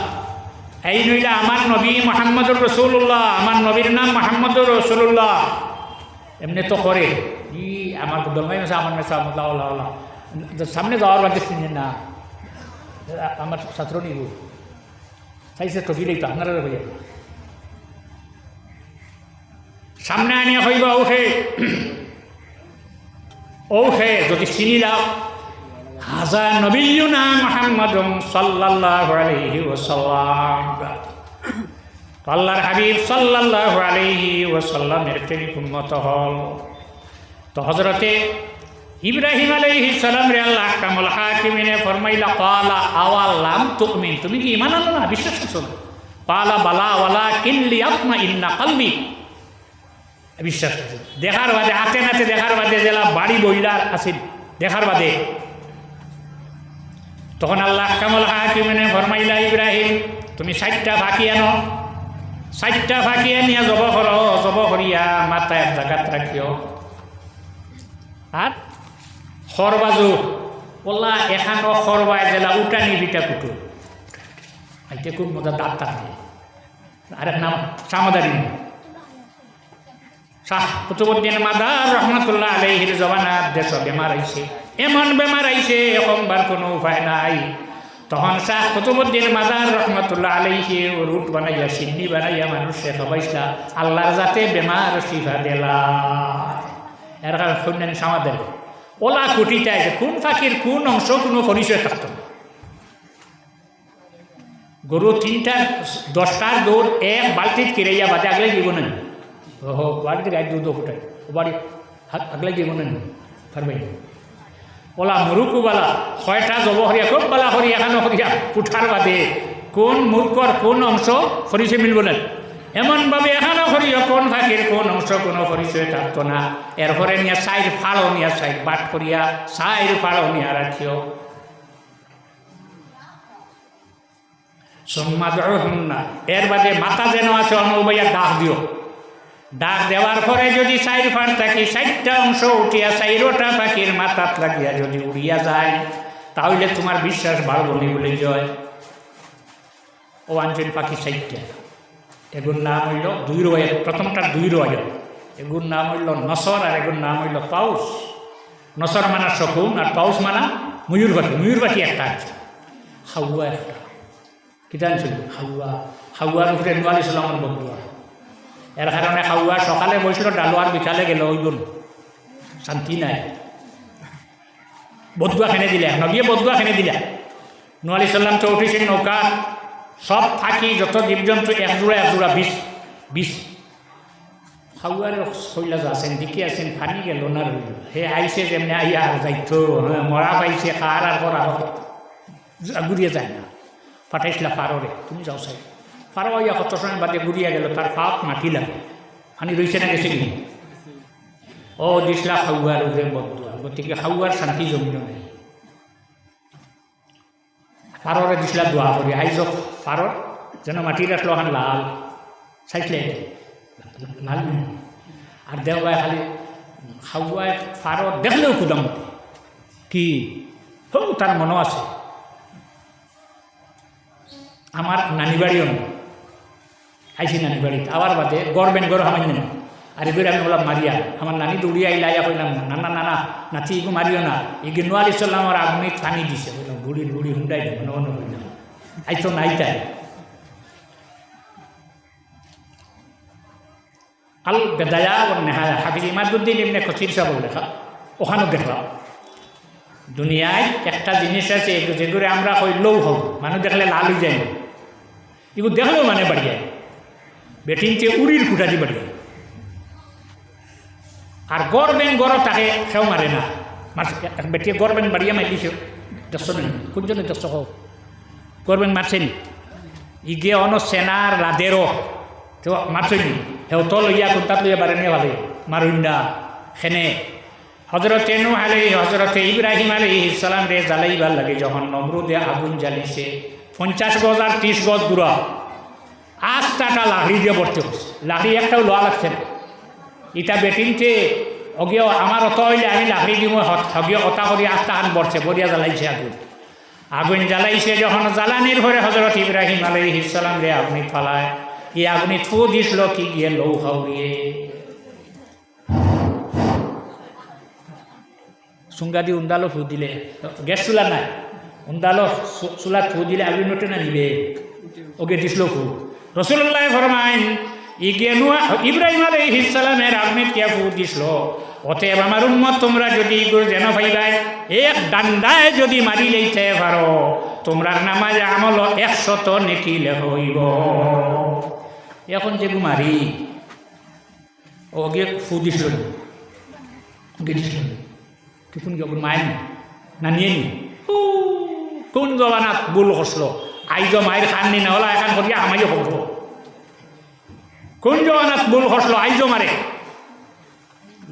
এই নইলে আমার নবী মোহাম্মদুর রসুল্লাহ, আমার নবীর নাম মোহাম্মদুর রসুল্লাহ, এমনি তো করে ই আমার দরমাই মেসা আমার মেসা আল্লাহ সামনে যাওয়ার বাদে চিনি না আমার ছাত্র নিব চাইছে টফিলেই তো আপনারা হইয়া সামনে আনিয়া হইব ঔষে যদি চিনি দাও হাজা নবিয়ুনা মুহাম্মাদুন সাল্লাল্লাহু আলাইহি ওয়াসাল্লাম, আল্লাহর হাবিব সাল্লাল্লাহু আলাইহি ওয়াসাল্লামের প্রেমিক উম্মত হল। তো হযরতে ইব্রাহিম আলাইহিস সালাম রে আল্লাহ কামুল হাকিমিনে ফরমাইলা ক্বালা আওয়ালাম তুমিন, তুমি কি ঈমান আনলো না, বিশ্বাস করছো না? ক্বালা বালা ওয়ালাকিন লিয়াতমাইন্না কলবি, বিশ্বাস করছো। দেখার বাদে হাতে নাতে দেখার বাদে জেলা বাড়ি বইলার আছিল দেখার বাদে, তখন আল্লাহ কামুল হাকিমিনে ফরমাইলা ইব্রাহিম তুমি 60টা ফাঁকি আনো, 60টা ফাঁকি আনিয়া জব করো, জব করিয়া মাথা এক জায়গাত রাখিও, আর খরবাজু ওলা এখানো খরবায় জেলা উঠানি বিটা কুটু আইতে খুব মজা দাঁত থাকে। আরেক নাম সামাদারি শাহ কুতুবউদ্দিন মাদার রহমতুল্লাহ আলাইহির জবানার দেশ বেমার আইছে, এমন বেমার আইছে কমবার কোনো উপায় নাই। তখন শাহ কুতুবউদ্দিন মাদার রহমতুল্লাহ আলাইহি রুট বানাইয়া সিন্নি বানাইয়া মানুষে খাবাইছিলা আল্লাহর যাতে বেমার শিফা দিলা। এর কারণ শুনলেন সামাদের ওলা কুটিটাই কোন ফাঁকির কোন অংশ কোনো পরিচয় থাকত না। গরু 10টার দৌড় এক বালতিত কিরাইয়া বাদে আগলে দিব না, ওহো বাড়িতে গায়ে দুধ ফুটাই বাড়ি আগলে দিব না পারবে ওলা মুরুকুবালা 6টা জব হরিয়া খুব বালা হরিয়া এখানো হরিয়া উঠার বাদে কোন মূর্খর কোন অংশ পরিচয় মিলব না, এমনভাবে এখানো করিও কোন ফাঁকির কোন অংশ কোনো পরিচয় থাকতো না। এরপরে নিয়ে সাইড ফাড়ো নিয়ে সাইড বাট করিয়া সাইড ফাড়ো নিয়ে রাখিও। না এর বাদে মাথা যেন আছে অনুবাইয়া ডাক দিও, ডাক দেওয়ার পরে যদি সাইড ফাড় থাকি 60টা অংশ উঠিয়া 4টা পাখির মাথাত লাগিয়া যদি উড়িয়া যায় তাহলে তোমার বিশ্বাস বাড়বনি বলে জয়। ও আঞ্চল পাখি 60টা, এগুর নাম হইল 2 রয়েল, প্রথমটার 2 রয়েল, এগুর নাম হইল নসর আর এগুর নাম হইল পাউস। নসর মানা শকুন আর পাউস মানা ময়ূর পাখি, ময়ূর পাখি একটা আছে, হাউয়া একটা কিতা আনছিল হাউয়া, হাউয়ার উপরে নূহ আলাইহিস সালামের বদুয়া, এর কারণে হাউয়া সকালে বসল ডালো আর বিকালে গেল ওইগুন শান্তি নাই, বদুয়া খেনে দিলে নবিয়ে বদুয়া খেনে দিলা। নূহ আলাইহিস সালাম তো উঠেছেন নৌকা, সব ফাঁকি যত জীবজন্তু একজোড়া 20 হাউয়ার শৈলা আছেন দিকে আছেন ফানি গেল না রইল, হে আইসে যেমনি আইয়া আর যাইতো মরা পাইছে খার আর করা ঘুরিয়ে যায় না, পাঠাইছিলা ফাররে তুমি যাও চাই ফারো আইয়া কত সময় বাদে ঘুরিয়া গেল, তার পাপ মাটি লাগে ফানি রয়েছে না গেছে কি ও দিসলা হাউয়ার উপরে বদুয়া, গতিকে হাউয়ার শান্তি জমিল নেই। ফাররে দিসলা দোয়া করি আইজ ফারর যেন মাটি রাখলো এখন লাল চাইলে লাল আর দেওয়ায় খালি হাউয়ায় ফারর দেখলেও কুদাম কি হো তার মনে আছে। আমার নানি বাড়িও না আইসি নানি বাড়িতে আবার বাদে গড়বেন গড় হামাই নেন আর এবার আমি বললাম মারিয়া, আমার নানি দৌড়িয়া আইলাইয়া কইলাম নানা নানা নাতি ইগু মারিও না, ইগে নূহ আলাইহিস সালামের আগুনে থানি দিছে, বললাম বুড়ি হুন্ডাই দেব নন কইলাম আই তো নাই তাই আল বেদায়া ও নেহায়া হাফিজ ইমাদুদ্দিন ইবনে কাসির সাহেব লেখা, ওখানেও দেখলাম দুনিয়ায় একটা জিনিস আছে যেগুলো আমরা কইলেও হোক মানুষ দেখলে লাল হয়ে যায়, এগুলো দেখলেও মানে বাড়িয়ে বেটিনতে উড়ির খুঁটাটি বাড়িয়ে, আর গড়বেন গড় তাকে সেও মারে না, বেটিয়ে গড়বেন বাড়িয়ে মারি দিছে 10 দিন কোনজনে 10 হোক গড়বেন মারছেনি ইগে অন সেনার লাদেরও তো মারছেনি হেও তো লইয়া কোনটা লইয়া বারে নিয়ে ভালো মারুন না সেনে। হজরতে নূহ আলাইহিস হজরতে ইব্রাহিম আলাইহিস সালাম রে জ্বালাইবার লাগে যখন নমরুদে আগুন জ্বালিছে 50 গজ আর 30 গজ দূরা 8টা লাকড়ি দিয়ে ভর্তি হচ্ছে, লাকড়ি একটাও লোয়া লাগছে না, ইটা বেটিনতে অগিয়ে আমার অত হইলে আমি লাকড়ি দিব হগিয়ে অতা করি 8টা হান বরছে বরিয়া জ্বালাইছে আগুন, আগুন জ্বালাইছে, যখন জ্বালানির পরে হজরত ইব্রাহিম আলাইহিস সালাম রে আপনি ফালায়, এই আগুনি থু দিছিল কি গিয়ে লৌহ উড়িয়ে। সুঙ্গা দিয়ে উন্দালো ফু দিলে, গ্যাস চুলা নাই, উন্দালো চুলা ফু দিলে আগুন ওঠে না নিবে, ওকে দিছিল ফু। রাসূলুল্লাহ ফরমাইন ইব্রাহিম আলাইহিস সালামের আগুনে কে ফু দিছিল, অতএব আমার উম্মত তোমরা যদি যেন ভাইবাই এক ডান্ডায় যদি মারি লইতে পারো, তোমরার নামাজ আমল 100 নেকি হইব। এখন যে মারি ওকে ফু দিছিল, ওকে দিছিল কোন মায়ের না নিয়ে নি কোন জবানাত ভুল করছিল, আইজ মায়ের খান নি না হলা এখন করিয়া আমাইও করবো। কোন জবানাত ভুল করছিল আইজ মারে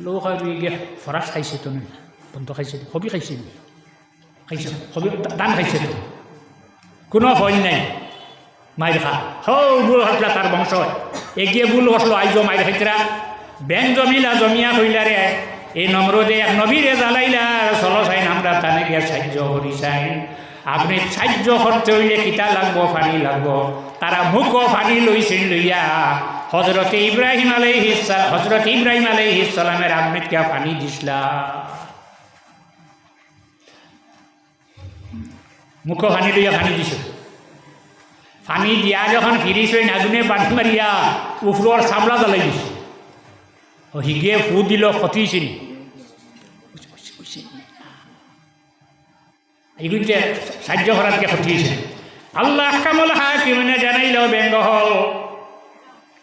লোক গিয়ে ফরাস খাইছে তো না, বন্ধ খাইছে, হবি খাইছে, খাইছে হবি দান খাইছে তো, কোনো ভয় নাই মায়ের খা ভুল হসলা তার বংশ এগিয়ে ভুল হসলো আইজ মায়ের খাইতরা ব্যাং জমিলা জমিয়া হইলা রে। এই নম্রদে এক নবীরে জ্বালাইলা চলো চাইন আমরা তানে গিয়ে সাহায্য করি চাইন। আপনি সাহায্য করতে হইলে কিতা লাগবো, পানি লাগবো। তারা মুখ পানি লইছেন লইয়া হজরত ইব্রাহিম আলাইহিস সালামের আপনি কে পানি দিসলা, মুখ পানি লইয়া পানি দিছ। পানি দিয়া যখন ফিরিস আগুনে বাঁধ মারিয়া উপর চামড়া জ্বালাই দিছ, হিগে ফু দিল ক্ষতিছিল। এইগুলিতে সাহায্য করারকে ক্ষতিছিল। আল্লাহ কামল হাকিমে জানাইল ব্যঙ্গ হল,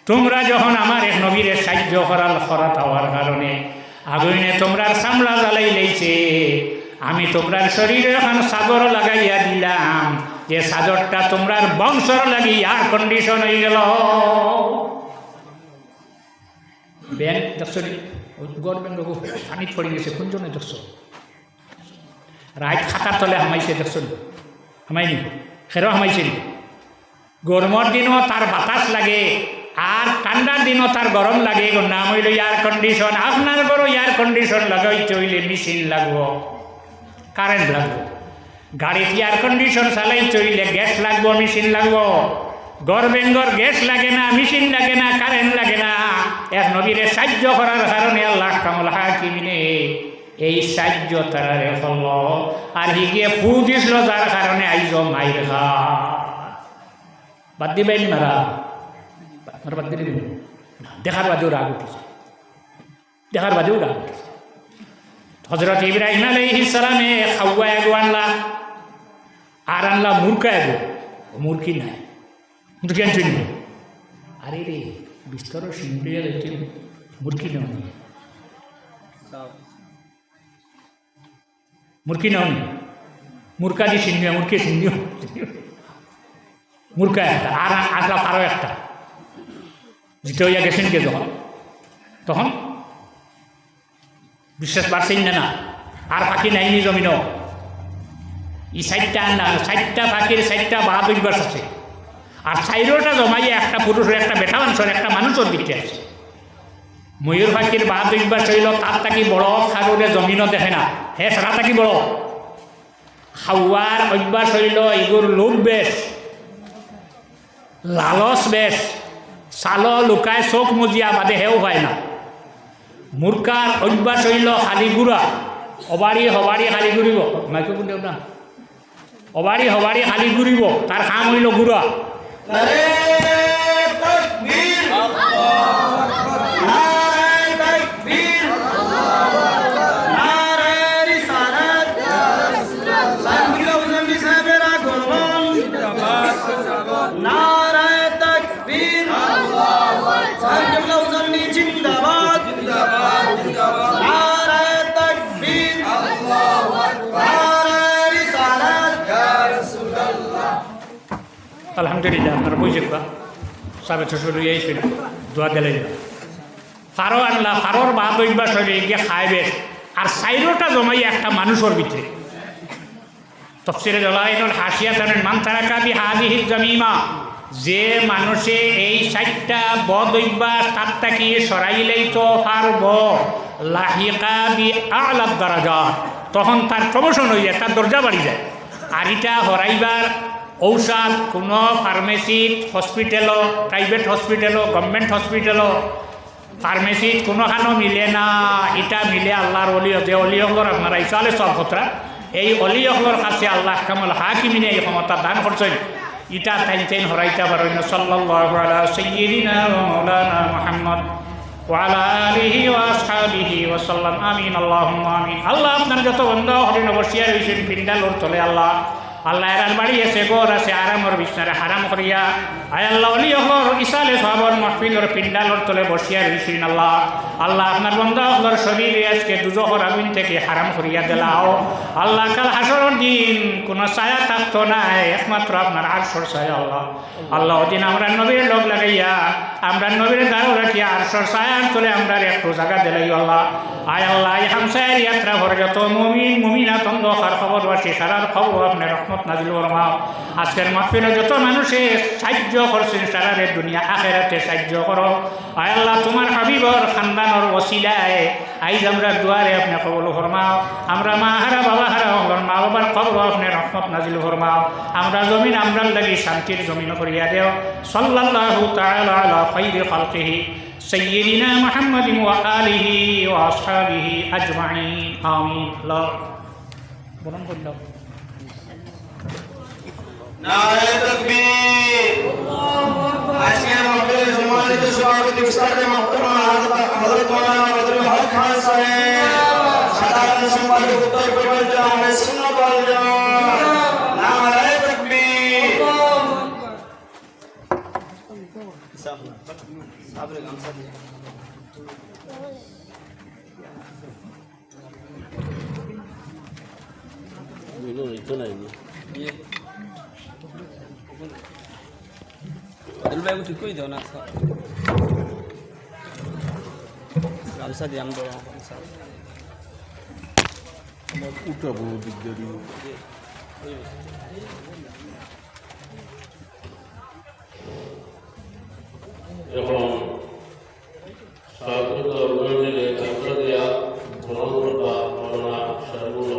তোমরা যখন আমার এক নবীর সাহায্য করাত হওয়ার কারণে আগুনে তোমরার চামড়া জ্বালাই লাইছে, আমি তোমরার শরীরে এখন চাদর লাগাইয়া দিলাম, যে চাদরটা তোমরার বংশর লাগি এয়ার কন্ডিশন হয়ে গেল। ব্যাংক দেখছো গড় ব্যাংক পানিত পড়ে গেছে, কোনজনে দেখছো রাইট খাতার তলে হামাইছে, দেখছো হামাইনি খেরো হামাইছে। গরমের দিনও তার বাতাস লাগে আর ঠান্ডার দিনও তার গরম লাগে, নাম হইল এয়ার কন্ডিশন। আপনার বড় এয়ার কন্ডিশন লাগাইতে হইলে মেশিন লাগবো, কারেন্ট লাগবো। গাড়িতে এয়ার কন্ডিশন চালাইতে হইলে গ্যাস লাগবো, মেশিন লাগবো। গড়বেঙ্গর গ্যাস লাগে না, মেশিন লাগে না, কারেন্ট লাগে না। এক নবীরে সাহায্য করার কারণে আল্লাহ কামল হাকিমিনে এই সাহায্য তারা হল। আর হিগিয়ে ফু দিছিল যার কারণে আইজ মাইর খা বাদ দিবেন মারা বাদ দিবেন। দেখার বাদেও রাগ উঠেছে, দেখার বাদেও রাগ উঠেছে। হজরত ইব্রাহিম আলাইহিস সালামে খাওয়া এগো আনলা, আর আনলা মুরকা এগো, মুরকি নাই মুরকি আনছেন। আরে রে বিস্তর সিন্ডিয়া দেখছেন মুরকি নেই, মুরকি নেই, মুরকা দিয়ে সিন্ডিয়া, মুরকি সিন্ডিও মুরকা একটা, আর আসলা আরও একটা জিতে হইয়া গেছেন কে তখন বিশ্বাস পারছেন না, আর পাখি নাইনি জমিন। এই সাইডটা আনলাম, 60টা পাখির 60টা বাদ অভ্যাস আছে, আর 4টা জমাইয়ে একটা পুরুষের একটা বেটা মানুষের একটা মানুষের দিকে আছে। ময়ূর পাখির বাদ অভ্যাস হইল তার থাকি বড় খারুরে জমিনও দেখে না, হে সারা থাকি বড়। খাওয়ার অভ্যাস হইল এগুর লোভ বেশ, লালস বেশ, চালো লুকায় চোখ মজিয়া বাদে হেও হয় না। মূর্খার অভ্যাস হইল খালি গুড়া, অবাড়ি হবাড়ি খালি ঘুরিব, মাইকে দেব না, অবাড়ি হবাড়ি খালি ঘুরিব, তার কাম হইল গুড়া। আলহামদুলিল্লাহ আপনারা বুঝে বা সাবে শ্বশুর হইয়াছিল দোয়া দিলে ফারো আনলা, ফারোর বাদ অভ্যাস হইলে গিয়ে খাইবে, আর 4টা জমাই একটা মানুষের ভিতরে। তফসিরে জালালাইনুল হাসিয়া তানের মান তারাকা বি হাযিহি জামিমা, যে মানুষে এই 4টা বদ অভ্যাস তার থাকি সরাইলেই তো পারব, লাহিকা বি আ'লা দারাজাত, তখন তার প্রমোশন হয়ে যায়, তার দরজা বাড়ি যায়। আর এটা হরাইবার ঔষধ কোনো ফার্মেসি হসপিটালও, প্রাইভেট হসপিটালও, গভর্নমেন্ট হসপিটালও, ফার্মেসি কোনোখানো মিলে না। এটা মিলে আল্লাহর অলিয়, যে অলিয়কলর আপনারা ইসালে সব খতরা, এই অলিয়কলর কাছে আল্লাহ কামল হাকিমিনে এই ক্ষমতা দান করছেন। ইটা তাইন হরাইতে পারেন। সাল্লাল্লাহু আলা সাইয়্যিদিনা ওয়া মাওলানা মুহাম্মদ ওয়া আলা আলিহি ওয়া আসহাবিহি ওয়া সাল্লাম। আমিন আল্লাহুম্মা আমিন। আল্লাহ আপনার যত বন্ধ হরিণ বসিয়া রয়েছেন পিন্ডালোর তলে, আল্লাহ আল্লাহ এরার বাড়ি আছে, গড় আছে, আরামর বিছনারে হারাম করিয়া আয় আল্লাহ অলিয়কলর ইসালে সাহাবর মাহফিলর পিন্ডালোর তলে বসিয়া রয়েছেন। আল্লাহ আল্লাহ আপনার বন্ধ হলর শরীরে আজকে দুজখর আগুন থেকে হারাম করিয়া দিলাও। আল্লাহ কাল হাসরের দিন কোনো ছায়া থাকতো নাই, একমাত্র আপনার আরশের ছায়া। আল্লাহ আল্লাহ ওদিন আমরা নবীর লোক লাগাইয়া, আমরা নবীর দ্বারও রাখিয়া আরশের ছায়ার তলে আমরা একটু জায়গা দিলাই। আল্লাহ আয় আল্লাহ এই হামসায়ের যাত্রা ভরে যত মুমিন মুমিনাত অন্ধকার খবরবাসী সারার খবর আপনার রহমত নাজিল ফরমাও। আজকের মাহফিলে যত মানুষে সাহায্য করছেন সারারে দুনিয়া আখিরাতে সাহায্য করো। আয় আল্লাহ তোমার হাবিবর খানদানর ওসিলায় আইজ আমরা দুয়ারে আপনি কবুল ফরমাও। আমরা মা হারা বাবা হারা হলাম, মা বাবার কবর আপনি রহমত নাজিল ফরমাও। আমরা জমিন আমরার লাগি শান্তির জমিন করিয়া দেও। সাল্লাল্লাহু তাআলা আলা খাইরি খালকিহি সাইয়্যিদিনা মুহাম্মাদিন ওয়া আলিহি ওয়া আসহাবিহি আজমাইন। আমিন। আল্লাহ বরং করলাম নারে তাকবীর। আজকের মাহফিলে সম্মানিত সভাপতি উস্তাদ মুহতারাম হযরত মাওলানা বদরুল হক খান সাহেব, সাধারণ সম্পাদক উত্তর পূর্বাঞ্চল আহলে সুন্নাত ওয়াল জামাত। নারে তাকবীর। সাবরে গামছা দিয়ে Ini itu lah ini. Iya. Adil baik itu koi dona sa. Gamsa di am dona gamsa. Ama uta bu digdari. এবং স্বাগত অভিনন্দনে গামছা দেয়া মনোনতা মৌলানা শরীফুল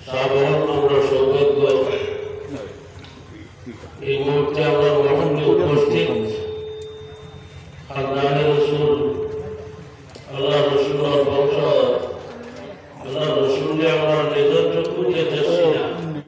সাধারণ আমরা সৌভাগ্য এই মুহূর্তে আমরা মহান উপস্থিত